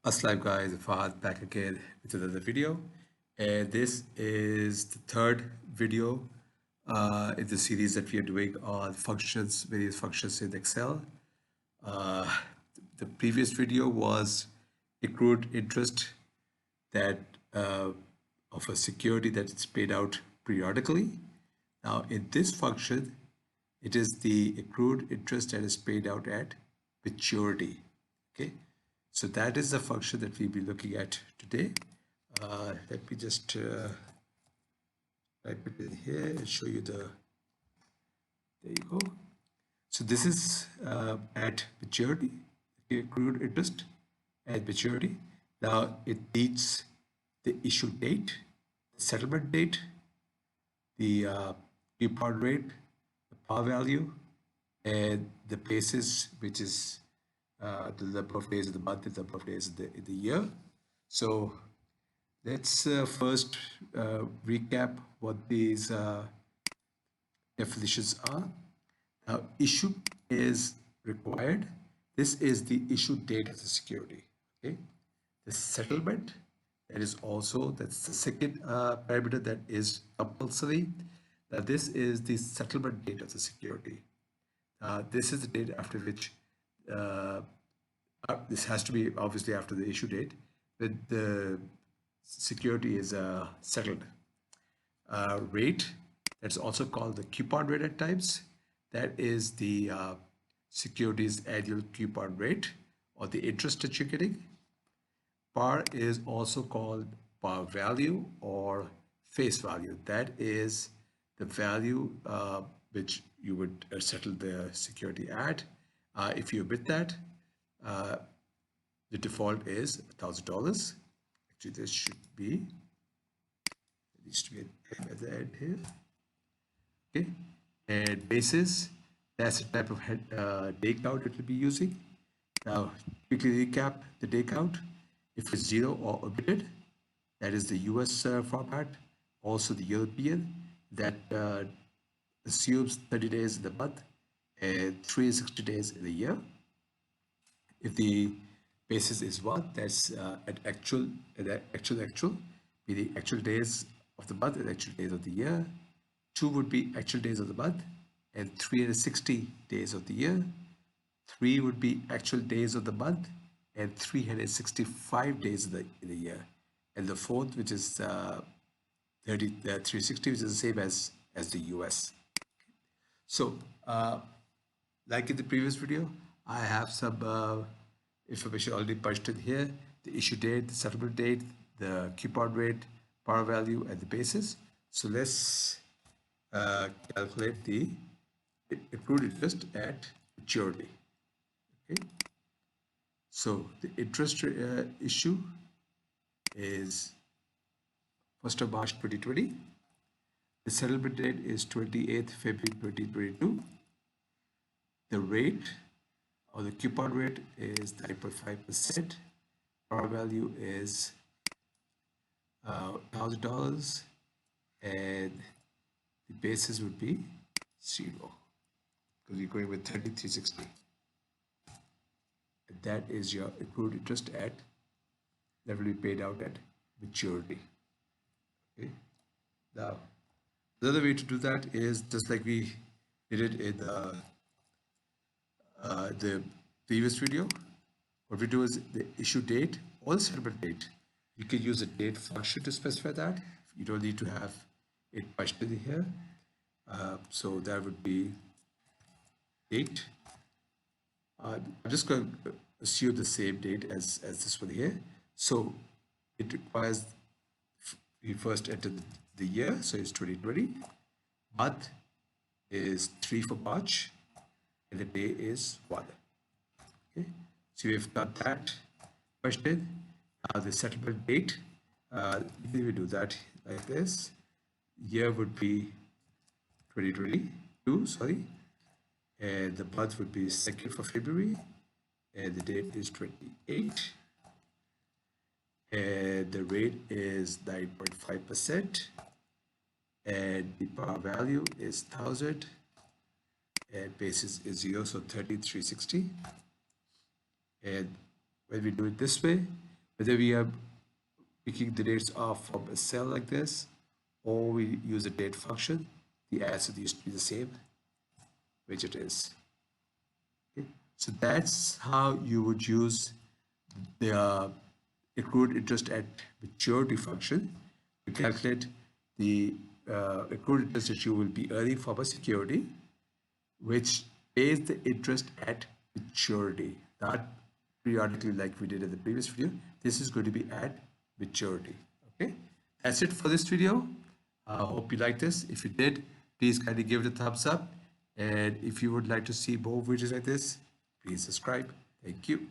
Assalamu guys, Fahad back again with another video, and this is the third video in the series that we are doing on functions, various functions in Excel. Uh, the previous video was accrued interest that of a security that is paid out periodically. Now in this function, it is the accrued interest that is paid out at maturity. Okay, so that is the function that we'll be looking at today. Let me just type it in here and show you there you go. So this is at maturity, accrued interest at maturity. Now it needs the issue date, the settlement date, the coupon rate, the par value, and the basis, which is the number of days of the month, the number of days in the year. So let's first recap what these definitions are. Now, issue is required. This is the issue date of the security. Okay, the settlement, that's the second parameter that is compulsory. Now, this is the settlement date of the security. This is the date after which this has to be obviously after the issue date when the security is settled. Rate, that's also called the coupon rate at times. That is the security's annual coupon rate or the interest that you're getting. Par is also called par value or face value. That is the value which you would settle the security at. If you omit that, the default is $1,000. Actually, this should be, there needs to be an M at the end here. Okay, and basis, that's the type of day count it will be using. Now, quickly recap the day count. If it's 0 or omitted, that is the US format, also the European, that assumes 30 days in the month and 360 days in the year. If the basis is 1, that's an actual, be the actual days of the month and actual days of the year. 2 would be actual days of the month and 360 days of the year. 3 would be actual days of the month and 365 days in the year. And the fourth, which is 360, which is the same as the US. So, like in the previous video, I have some information already punched in here: the issue date, the settlement date, the coupon rate, par value, and the basis. So let's calculate the accrued interest at maturity. Okay. So the interest issue is 1st of March 2020. The settlement date is 28th February 2022. The rate or the coupon rate is 9.5%. Par value is $1,000, and the basis would be 0 because you're going with 360. And that is your accrued interest at that will be paid out at maturity. Okay. Now, the other way to do that is just like we did it in the previous video. What we do is the issue date or the settlement date. You can use a date function to specify that. You don't need to have it punched in here. So that would be date. I'm just going to assume the same date as this one here. So it requires we first enter the year, so it's 2020. Month is 3 for March, and the day is 1. Okay, so we've got that question. Now the settlement date, we do that like this. Year would be 2022, sorry, and the month would be 2nd for February, and the date is 28, and the rate is 9.5%, and the par value is 1,000, and basis is 0, so 3,360. And when we do it this way, whether we are picking the dates off from a cell like this, or we use a date function, the answer used to be the same, which it is. Okay? So that's how you would use the accrued interest at maturity function to calculate the accrued interest that you will be earning from a security, which pays the interest at maturity, not periodically like we did in the previous video. This is going to be at maturity. Okay, that's it for this video. I hope you liked this. If you did, please kindly give it a thumbs up. And if you would like to see more videos like this, please subscribe. Thank you.